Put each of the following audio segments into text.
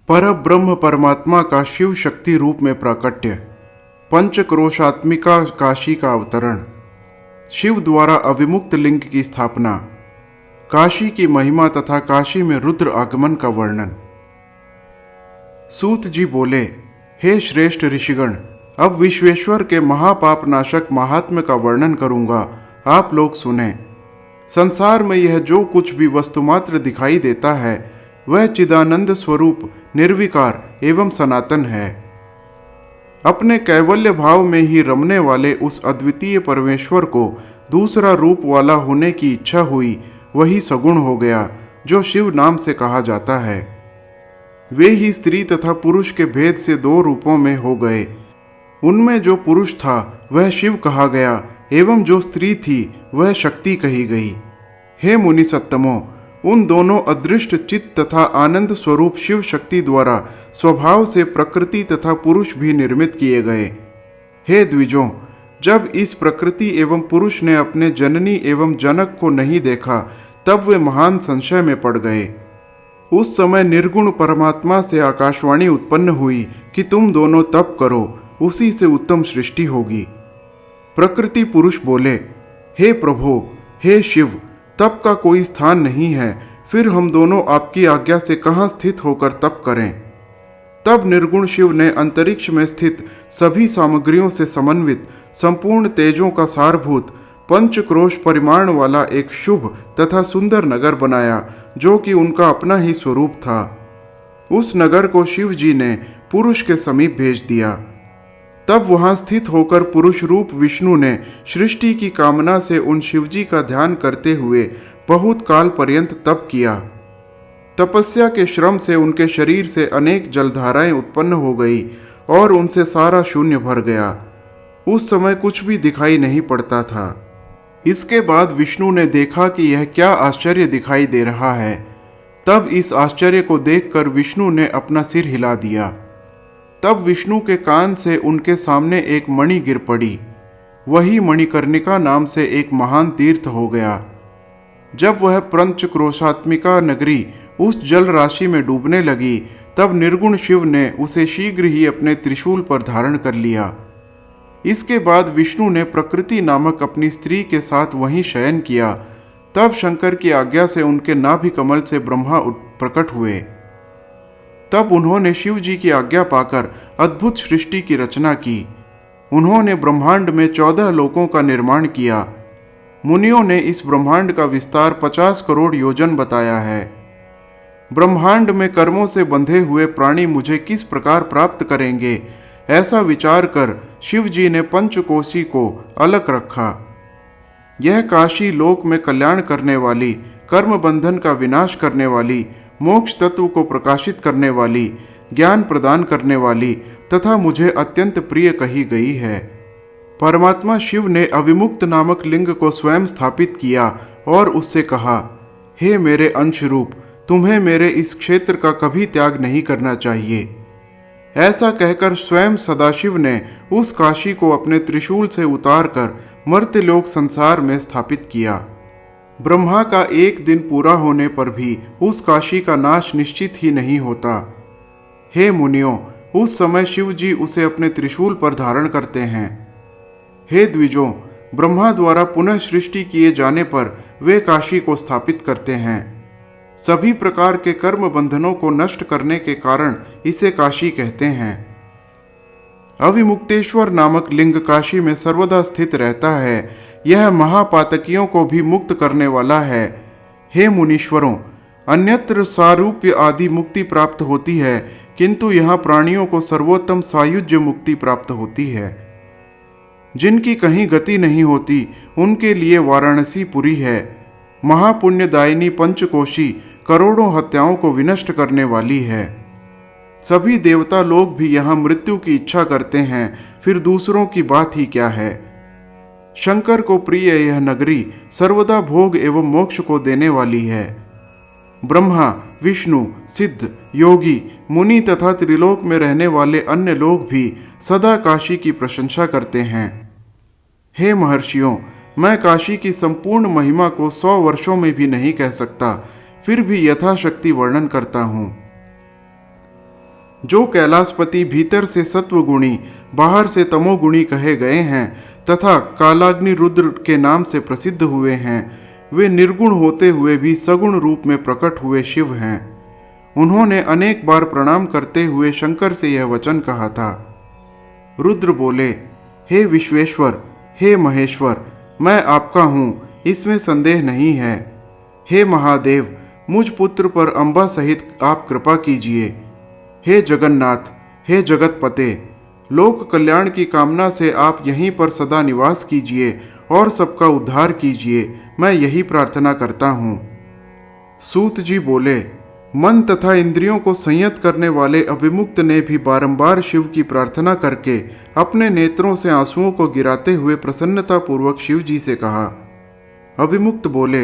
पर ब्रह्म परमात्मा का शिव शक्ति रूप में प्राकट्य, पंचक्रोशात्मिका काशी का अवतरण, शिव द्वारा अविमुक्त लिंग की स्थापना, काशी की महिमा तथा काशी में रुद्र आगमन का वर्णन। सूत जी बोले, हे श्रेष्ठ ऋषिगण, अब विश्वेश्वर के महापाप नाशक महात्म्य का वर्णन करूंगा, आप लोग सुने। संसार में यह जो कुछ भी वस्तुमात्र दिखाई देता है वह चिदानंद स्वरूप निर्विकार एवं सनातन है। अपने कैवल्य भाव में ही रमने वाले उस अद्वितीय परमेश्वर को दूसरा रूप वाला होने की इच्छा हुई, वही सगुण हो गया जो शिव नाम से कहा जाता है। वे ही स्त्री तथा पुरुष के भेद से दो रूपों में हो गए। उनमें जो पुरुष था वह शिव कहा गया एवं जो स्त्री थी वह शक्ति कही गई। हे मुनि सत्तमो, उन दोनों अदृष्ट चित्त तथा आनंद स्वरूप शिव शक्ति द्वारा स्वभाव से प्रकृति तथा पुरुष भी निर्मित किए गए। हे द्विजों, जब इस प्रकृति एवं पुरुष ने अपने जननी एवं जनक को नहीं देखा तब वे महान संशय में पड़ गए। उस समय निर्गुण परमात्मा से आकाशवाणी उत्पन्न हुई कि तुम दोनों तप करो, उसी से उत्तम सृष्टि होगी। प्रकृति पुरुष बोले, हे प्रभो, हे शिव, तप का कोई स्थान नहीं है, फिर हम दोनों आपकी आज्ञा से कहाँ स्थित होकर तप करें। तब निर्गुण शिव ने अंतरिक्ष में स्थित सभी सामग्रियों से समन्वित संपूर्ण तेजों का सारभूत पंचक्रोश परिमाण वाला एक शुभ तथा सुंदर नगर बनाया, जो कि उनका अपना ही स्वरूप था। उस नगर को शिव जी ने पुरुष के समीप भेज दिया। तब वहां स्थित होकर पुरुष रूप विष्णु ने सृष्टि की कामना से उन शिवजी का ध्यान करते हुए बहुत काल पर्यंत तप किया। तपस्या के श्रम से उनके शरीर से अनेक जलधाराएं उत्पन्न हो गई और उनसे सारा शून्य भर गया। उस समय कुछ भी दिखाई नहीं पड़ता था। इसके बाद विष्णु ने देखा कि यह क्या आश्चर्य दिखाई दे रहा है। तब इस आश्चर्य को देखकर विष्णु ने अपना सिर हिला दिया। तब विष्णु के कान से उनके सामने एक मणि गिर पड़ी। वही मणिकर्णिका नाम से एक महान तीर्थ हो गया। जब वह पंचक्रोशात्मिका नगरी उस जल राशि में डूबने लगी, तब निर्गुण शिव ने उसे शीघ्र ही अपने त्रिशूल पर धारण कर लिया। इसके बाद विष्णु ने प्रकृति नामक अपनी स्त्री के साथ वहीं शयन किया। तब शंकर की आज्ञा से उनके नाभि कमल से ब्रह्मा प्रकट हुए। तब उन्होंने शिव जी की आज्ञा पाकर अद्भुत सृष्टि की रचना की। उन्होंने ब्रह्मांड में 14 लोकों का निर्माण किया। मुनियों ने इस ब्रह्मांड का विस्तार 50 करोड़ योजन बताया है। ब्रह्मांड में कर्मों से बंधे हुए प्राणी मुझे किस प्रकार प्राप्त करेंगे, ऐसा विचार कर शिव जी ने पंचकोशी को अलग रखा। यह काशी लोक में कल्याण करने वाली, कर्म बंधन का विनाश करने वाली, मोक्ष तत्व को प्रकाशित करने वाली, ज्ञान प्रदान करने वाली तथा मुझे अत्यंत प्रिय कही गई है। परमात्मा शिव ने अविमुक्त नामक लिंग को स्वयं स्थापित किया और उससे कहा, हे मेरे अंश रूप, तुम्हें मेरे इस क्षेत्र का कभी त्याग नहीं करना चाहिए। ऐसा कहकर स्वयं सदाशिव ने उस काशी को अपने त्रिशूल से उतारकर मर्त्यलोक संसार में स्थापित किया। ब्रह्मा का एक दिन पूरा होने पर भी उस काशी का नाश निश्चित ही नहीं होता। हे मुनियों, उस समय शिव जी उसे अपने त्रिशूल पर धारण करते हैं। हे द्विजों, ब्रह्मा द्वारा पुनः सृष्टि किए जाने पर वे काशी को स्थापित करते हैं। सभी प्रकार के कर्म बंधनों को नष्ट करने के कारण इसे काशी कहते हैं। अविमुक्तेश्वर नामक लिंग काशी में सर्वदा स्थित रहता है। यह महापातकियों को भी मुक्त करने वाला है। हे मुनीश्वरों, अन्यत्र सारूप्य आदि मुक्ति प्राप्त होती है, किंतु यहाँ प्राणियों को सर्वोत्तम सायुज्य मुक्ति प्राप्त होती है। जिनकी कहीं गति नहीं होती उनके लिए वाराणसी पुरी है। महापुण्यदायिनी पंचकोशी करोड़ों हत्याओं को विनष्ट करने वाली है। सभी देवता लोग भी यहाँ मृत्यु की इच्छा करते हैं, फिर दूसरों की बात ही क्या है। शंकर को प्रिय यह नगरी सर्वदा भोग एवं मोक्ष को देने वाली है। ब्रह्मा, विष्णु, सिद्ध, योगी, मुनि तथा त्रिलोक में रहने वाले अन्य लोग भी सदा काशी की प्रशंसा करते हैं। हे महर्षियों, मैं काशी की संपूर्ण महिमा को 100 वर्षों में भी नहीं कह सकता, फिर भी यथाशक्ति वर्णन करता हूँ। जो कैलाशपति भीतर से सत्वगुणी बाहर से तमोगुणी कहे गए हैं तथा कालाग्नि रुद्र के नाम से प्रसिद्ध हुए हैं, वे निर्गुण होते हुए भी सगुण रूप में प्रकट हुए शिव हैं। उन्होंने अनेक बार प्रणाम करते हुए शंकर से यह वचन कहा था। रुद्र बोले, हे विश्वेश्वर, हे महेश्वर, मैं आपका हूँ, इसमें संदेह नहीं है। हे महादेव, मुझ पुत्र पर अम्बा सहित आप कृपा कीजिए। हे जगन्नाथ, हे जगतपते, लोक कल्याण की कामना से आप यहीं पर सदा निवास कीजिए और सबका उद्धार कीजिए, मैं यही प्रार्थना करता हूँ। सूत जी बोले, मन तथा इंद्रियों को संयत करने वाले अविमुक्त ने भी बारंबार शिव की प्रार्थना करके अपने नेत्रों से आंसुओं को गिराते हुए प्रसन्नता पूर्वक शिव जी से कहा। अविमुक्त बोले,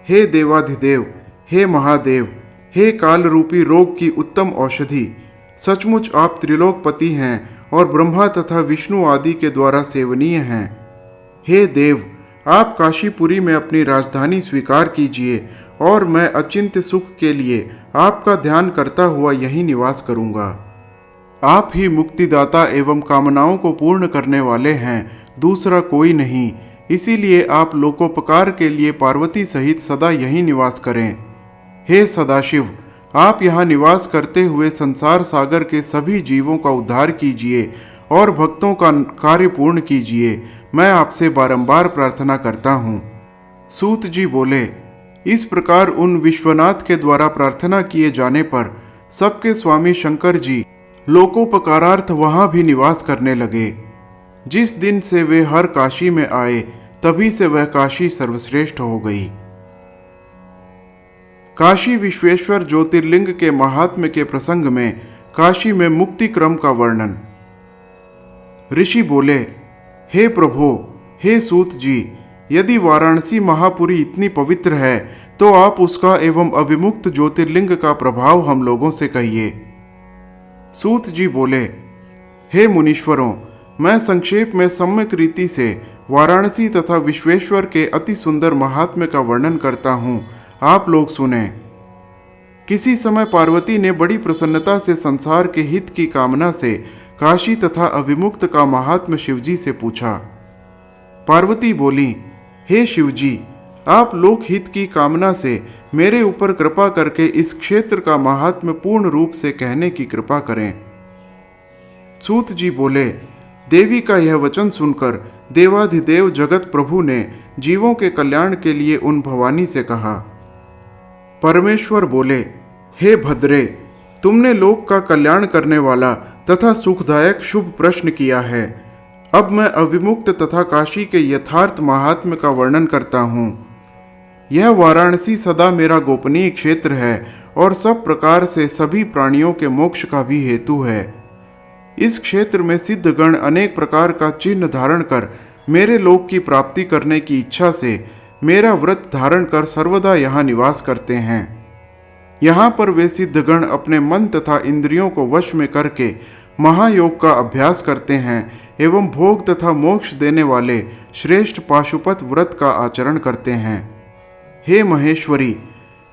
हे देवाधिदेव, हे महादेव, हे काल रूपी रोग की उत्तम औषधि, सचमुच आप त्रिलोकपति हैं और ब्रह्मा तथा विष्णु आदि के द्वारा सेवनीय हैं। हे देव, आप काशीपुरी में अपनी राजधानी स्वीकार कीजिए और मैं अचिंत्य सुख के लिए आपका ध्यान करता हुआ यहीं निवास करूंगा। आप ही मुक्तिदाता एवं कामनाओं को पूर्ण करने वाले हैं, दूसरा कोई नहीं। इसीलिए आप लोकोपकार के लिए पार्वती सहित सदा यहीं निवास करें। हे सदाशिव, आप यहाँ निवास करते हुए संसार सागर के सभी जीवों का उद्धार कीजिए और भक्तों का कार्य पूर्ण कीजिए, मैं आपसे बारंबार प्रार्थना करता हूँ। सूत जी बोले, इस प्रकार उन विश्वनाथ के द्वारा प्रार्थना किए जाने पर सबके स्वामी शंकर जी लोकोपकारार्थ वहां भी निवास करने लगे। जिस दिन से वे हर काशी में आए, तभी से वह काशी सर्वश्रेष्ठ हो गई। काशी विश्वेश्वर ज्योतिर्लिंग के महात्म्य के प्रसंग में काशी में मुक्ति क्रम का वर्णन। ऋषि बोले, हे प्रभो, हे सूत जी, यदि वाराणसी महापुरी इतनी पवित्र है तो आप उसका एवं अविमुक्त ज्योतिर्लिंग का प्रभाव हम लोगों से कहिए। सूत जी बोले, हे मुनीश्वरों, मैं संक्षेप में सम्यक रीति से वाराणसी तथा विश्वेश्वर के अति सुंदर महात्म्य का वर्णन करता हूँ, आप लोग सुने। किसी समय पार्वती ने बड़ी प्रसन्नता से संसार के हित की कामना से काशी तथा अविमुक्त का महात्म्य शिवजी से पूछा। पार्वती बोली, हे शिवजी, आप लोक हित की कामना से मेरे ऊपर कृपा करके इस क्षेत्र का महात्म्य पूर्ण रूप से कहने की कृपा करें। सूत जी बोले, देवी का यह वचन सुनकर देवाधिदेव जगत प्रभु ने जीवों के कल्याण के लिए उन भवानी से कहा। परमेश्वर बोले, हे भद्रे, तुमने लोक का कल्याण करने वाला तथा सुखदायक शुभ प्रश्न किया है। अब मैं अविमुक्त तथा काशी के यथार्थ महात्म्य का वर्णन करता हूँ। यह वाराणसी सदा मेरा गोपनीय क्षेत्र है और सब प्रकार से सभी प्राणियों के मोक्ष का भी हेतु है। इस क्षेत्र में सिद्धगण अनेक प्रकार का चिन्ह धारण कर मेरे लोक की प्राप्ति करने की इच्छा से मेरा व्रत धारण कर सर्वदा यहाँ निवास करते हैं। यहाँ पर वे सिद्धगण अपने मन तथा इंद्रियों को वश में करके महायोग का अभ्यास करते हैं एवं भोग तथा मोक्ष देने वाले श्रेष्ठ पाशुपत व्रत का आचरण करते हैं। हे महेश्वरी,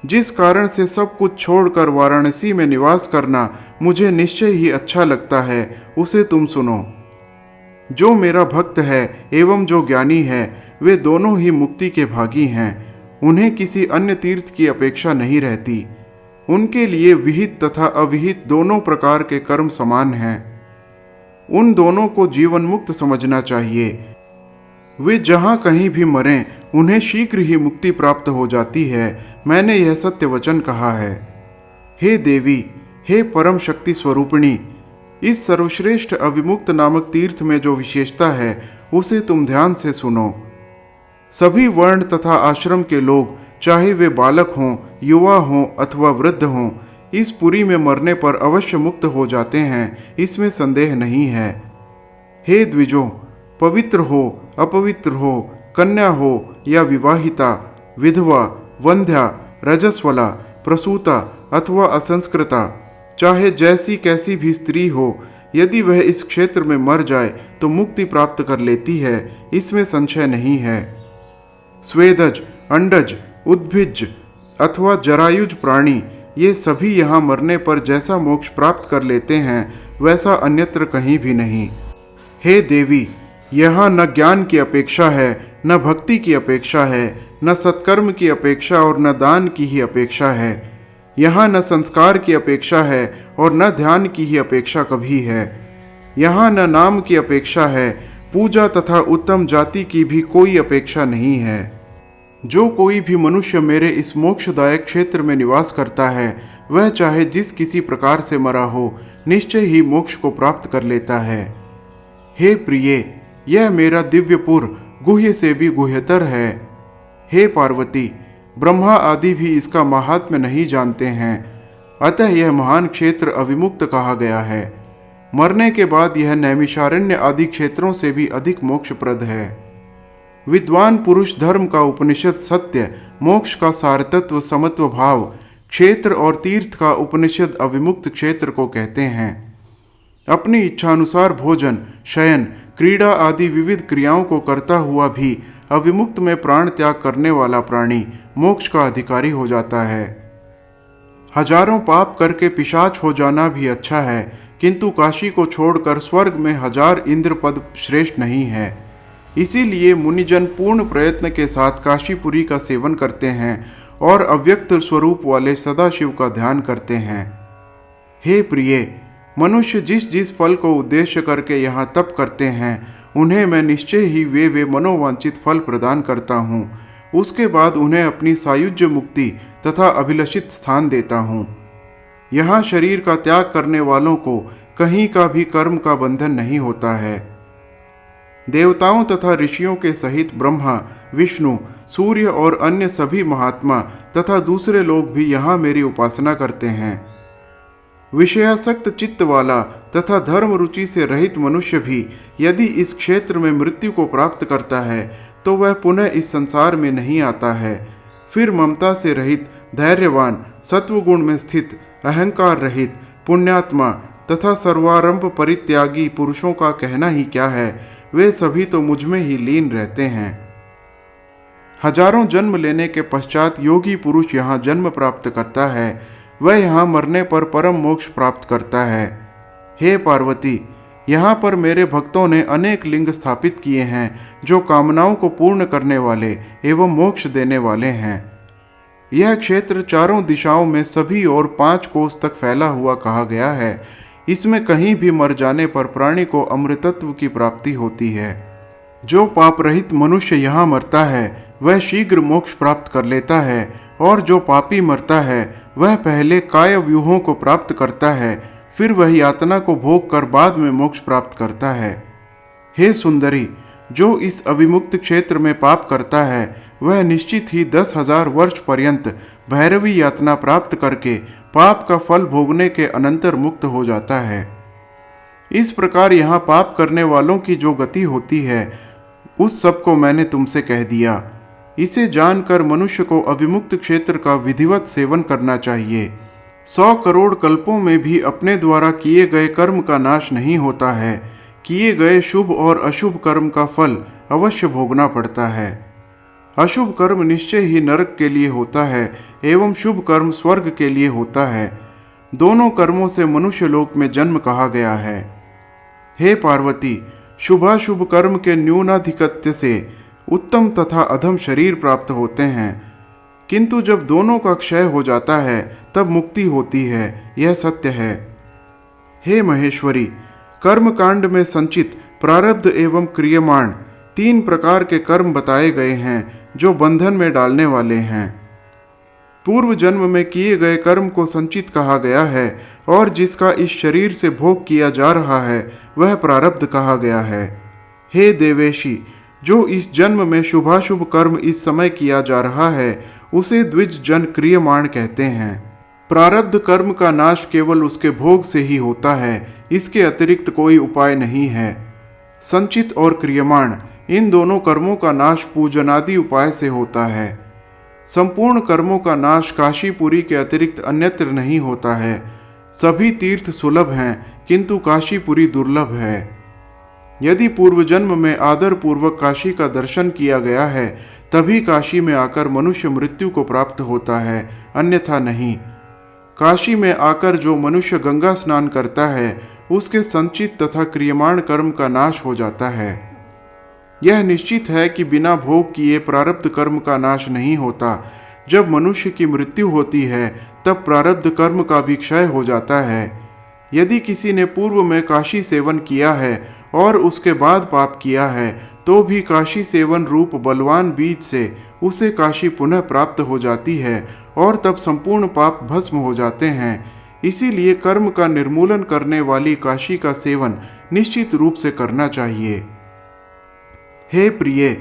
जिस कारण से सब कुछ छोड़कर वाराणसी में निवास करना मुझे निश्चय ही अच्छा लगता है, उसे तुम सुनो। जो मेरा भक्त है एवं जो ज्ञानी है, वे दोनों ही मुक्ति के भागी हैं। उन्हें किसी अन्य तीर्थ की अपेक्षा नहीं रहती। उनके लिए विहित तथा अविहित दोनों प्रकार के कर्म समान हैं। उन दोनों को जीवन मुक्त समझना चाहिए। वे जहाँ कहीं भी मरें, उन्हें शीघ्र ही मुक्ति प्राप्त हो जाती है। मैंने यह सत्य वचन कहा है। हे देवी, हे परम शक्ति स्वरूपिणी, इस सर्वश्रेष्ठ अविमुक्त नामक तीर्थ में जो विशेषता है, उसे तुम ध्यान से सुनो। सभी वर्ण तथा आश्रम के लोग, चाहे वे बालक हों, युवा हों अथवा वृद्ध हों, इस पुरी में मरने पर अवश्य मुक्त हो जाते हैं, इसमें संदेह नहीं है। हे द्विजों, पवित्र हो, अपवित्र हो, कन्या हो या विवाहिता, विधवा, वंध्या, रजस्वला, प्रसूता अथवा असंस्कृता, चाहे जैसी कैसी भी स्त्री हो, यदि वह इस क्षेत्र में मर जाए तो मुक्ति प्राप्त कर लेती है, इसमें संशय नहीं है। स्वेदज, अंडज, उद्भिज अथवा जरायुज प्राणी ये सभी यहाँ मरने पर जैसा मोक्ष प्राप्त कर लेते हैं वैसा अन्यत्र कहीं भी नहीं। हे देवी, यहाँ न ज्ञान की अपेक्षा है, न भक्ति की अपेक्षा है, न सत्कर्म की अपेक्षा और न दान की ही अपेक्षा है। यहाँ न संस्कार की अपेक्षा है और न ध्यान की ही अपेक्षा कभी है। यहाँ न नाम की अपेक्षा है, पूजा तथा उत्तम जाति की भी कोई अपेक्षा नहीं है। जो कोई भी मनुष्य मेरे इस मोक्षदायक क्षेत्र में निवास करता है, वह चाहे जिस किसी प्रकार से मरा हो, निश्चय ही मोक्ष को प्राप्त कर लेता है। हे प्रिय, यह मेरा दिव्यपुर गुह्य से भी गुह्यतर है। हे पार्वती, ब्रह्मा आदि भी इसका महात्म्य नहीं जानते हैं, अतः यह महान क्षेत्र अविमुक्त कहा गया है। मरने के बाद यह नैमिषारण्य आदि क्षेत्रों से भी अधिक मोक्षप्रद है। विद्वान पुरुष धर्म का उपनिषद सत्य, मोक्ष का सारतत्व समत्व भाव, क्षेत्र और तीर्थ का उपनिषद अविमुक्त क्षेत्र को कहते हैं। अपनी इच्छानुसार भोजन, शयन, क्रीड़ा आदि विविध क्रियाओं को करता हुआ भी अविमुक्त में प्राण त्याग करने वाला प्राणी मोक्ष का अधिकारी हो जाता है। हजारों पाप करके पिशाच हो जाना भी अच्छा है, किंतु काशी को छोड़कर स्वर्ग में 1000 इंद्र पद श्रेष्ठ नहीं है। इसीलिए मुनिजन पूर्ण प्रयत्न के साथ काशीपुरी का सेवन करते हैं और अव्यक्त स्वरूप वाले सदाशिव का ध्यान करते हैं। हे प्रिय, मनुष्य जिस जिस फल को उद्देश्य करके यहाँ तप करते हैं, उन्हें मैं निश्चय ही वे मनोवांछित फल प्रदान करता हूँ। उसके बाद उन्हें अपनी सायुज्य मुक्ति तथा अभिलषित स्थान देता हूँ। यहाँ शरीर का त्याग करने वालों को कहीं का भी कर्म का बंधन नहीं होता है। देवताओं तथा ऋषियों के सहित ब्रह्मा, विष्णु, सूर्य और अन्य सभी महात्मा तथा दूसरे लोग भी यहाँ मेरी उपासना करते हैं। विषयासक्त चित्त वाला तथा धर्म रुचि से रहित मनुष्य भी यदि इस क्षेत्र में मृत्यु को प्राप्त करता है तो वह पुनः इस संसार में नहीं आता है। फिर ममता से रहित, धैर्यवान, सत्वगुण में स्थित, अहंकार रहित, पुण्यात्मा तथा सर्वारंभ परित्यागी पुरुषों का कहना ही क्या है, वे सभी तो मुझ में ही लीन रहते हैं। हजारों जन्म लेने के पश्चात योगी पुरुष यहाँ जन्म प्राप्त करता है, वह यहाँ मरने पर परम मोक्ष प्राप्त करता है। हे पार्वती, यहाँ पर मेरे भक्तों ने अनेक लिंग स्थापित किए हैं जो कामनाओं को पूर्ण करने वाले एवं मोक्ष देने वाले हैं। यह क्षेत्र चारों दिशाओं में सभी और 5 कोस तक फैला हुआ कहा गया है। इसमें कहीं भी मर जाने पर प्राणी को अमृतत्व की प्राप्ति होती है। जो पाप रहित मनुष्य यहाँ मरता है वह शीघ्र मोक्ष प्राप्त कर लेता है, और जो पापी मरता है वह पहले काय व्यूहों को प्राप्त करता है, फिर वह यातना को भोग कर बाद में मोक्ष प्राप्त करता है। हे सुंदरी, जो इस अविमुक्त क्षेत्र में पाप करता है वह निश्चित ही 10,000 वर्ष पर्यंत भैरवी यातना प्राप्त करके पाप का फल भोगने के अनंतर मुक्त हो जाता है। इस प्रकार यहाँ पाप करने वालों की जो गति होती है उस सब को मैंने तुमसे कह दिया। इसे जानकर मनुष्य को अविमुक्त क्षेत्र का विधिवत सेवन करना चाहिए। 100 करोड़ कल्पों में भी अपने द्वारा किए गए कर्म का नाश नहीं होता है। किए गए शुभ और अशुभ कर्म का फल अवश्य भोगना पड़ता है। अशुभ कर्म निश्चय ही नरक के लिए होता है एवं शुभ कर्म स्वर्ग के लिए होता है। दोनों कर्मों से मनुष्य लोक में जन्म कहा गया है। हे पार्वती, शुभाशुभ कर्म के न्यूनाधिकत्य से उत्तम तथा अधम शरीर प्राप्त होते हैं, किंतु जब दोनों का क्षय हो जाता है तब मुक्ति होती है, यह सत्य है। हे महेश्वरी, कर्म कांड में संचित प्रारब्ध एवं क्रियमाण 3 प्रकार के कर्म बताए गए हैं जो बंधन में डालने वाले हैं। पूर्व जन्म में किए गए कर्म को संचित कहा गया है और जिसका इस शरीर से भोग किया जा रहा है वह प्रारब्ध कहा गया है। हे देवेशी, जो इस जन्म में शुभाशुभ कर्म इस समय किया जा रहा है उसे द्विज जन क्रियमाण कहते हैं। प्रारब्ध कर्म का नाश केवल उसके भोग से ही होता है, इसके अतिरिक्त कोई उपाय नहीं है। संचित और क्रियमाण इन दोनों कर्मों का नाश पूजनादि उपाय से होता है। संपूर्ण कर्मों का नाश काशीपुरी के अतिरिक्त अन्यत्र नहीं होता है। सभी तीर्थ सुलभ हैं किंतु काशीपुरी दुर्लभ है। यदि पूर्व जन्म में आदर पूर्वक काशी का दर्शन किया गया है तभी काशी में आकर मनुष्य मृत्यु को प्राप्त होता है, अन्यथा नहीं। काशी में आकर जो मनुष्य गंगा स्नान करता है उसके संचित तथा क्रियमाण कर्म का नाश हो जाता है। यह निश्चित है कि बिना भोग किए प्रारब्ध कर्म का नाश नहीं होता। जब मनुष्य की मृत्यु होती है तब प्रारब्ध कर्म का भी क्षय हो जाता है। यदि किसी ने पूर्व में काशी सेवन किया है और उसके बाद पाप किया है तो भी काशी सेवन रूप बलवान बीज से उसे काशी पुनः प्राप्त हो जाती है और तब संपूर्ण पाप भस्म हो जाते हैं। इसीलिए कर्म का निर्मूलन करने वाली काशी का सेवन निश्चित रूप से करना चाहिए। हे प्रिय,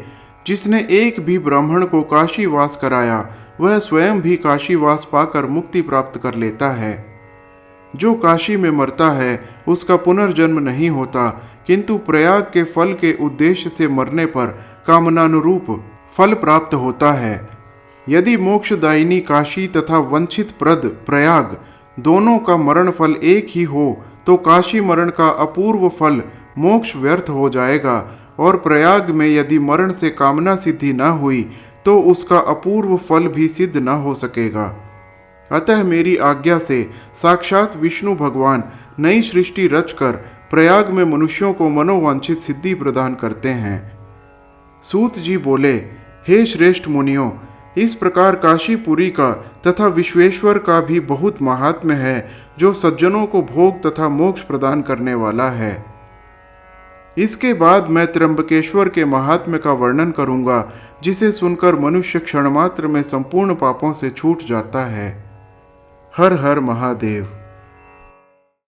जिसने एक भी ब्राह्मण को काशी वास कराया वह स्वयं भी काशी वास पाकर मुक्ति प्राप्त कर लेता है। जो काशी में मरता है उसका पुनर्जन्म नहीं होता, किंतु प्रयाग के फल के उद्देश्य से मरने पर कामनानुरूप फल प्राप्त होता है। यदि मोक्षदायिनी काशी तथा वंचित प्रद प्रयाग दोनों का मरण फल एक ही हो तो काशी मरण का अपूर्व फल मोक्ष व्यर्थ हो जाएगा, और प्रयाग में यदि मरण से कामना सिद्धि न हुई तो उसका अपूर्व फल भी सिद्ध न हो सकेगा। अतः मेरी आज्ञा से साक्षात विष्णु भगवान नई सृष्टि रचकर प्रयाग में मनुष्यों को मनोवांछित सिद्धि प्रदान करते हैं। सूत जी बोले, हे श्रेष्ठ मुनियों, इस प्रकार काशीपुरी का तथा विश्वेश्वर का भी बहुत महात्म्य है जो सज्जनों को भोग तथा मोक्ष प्रदान करने वाला है। इसके बाद मैं त्र्यंबकेश्वर के महात्म्य का वर्णन करूंगा जिसे सुनकर मनुष्य क्षण मात्र में संपूर्ण पापों से छूट जाता है। हर हर महादेव।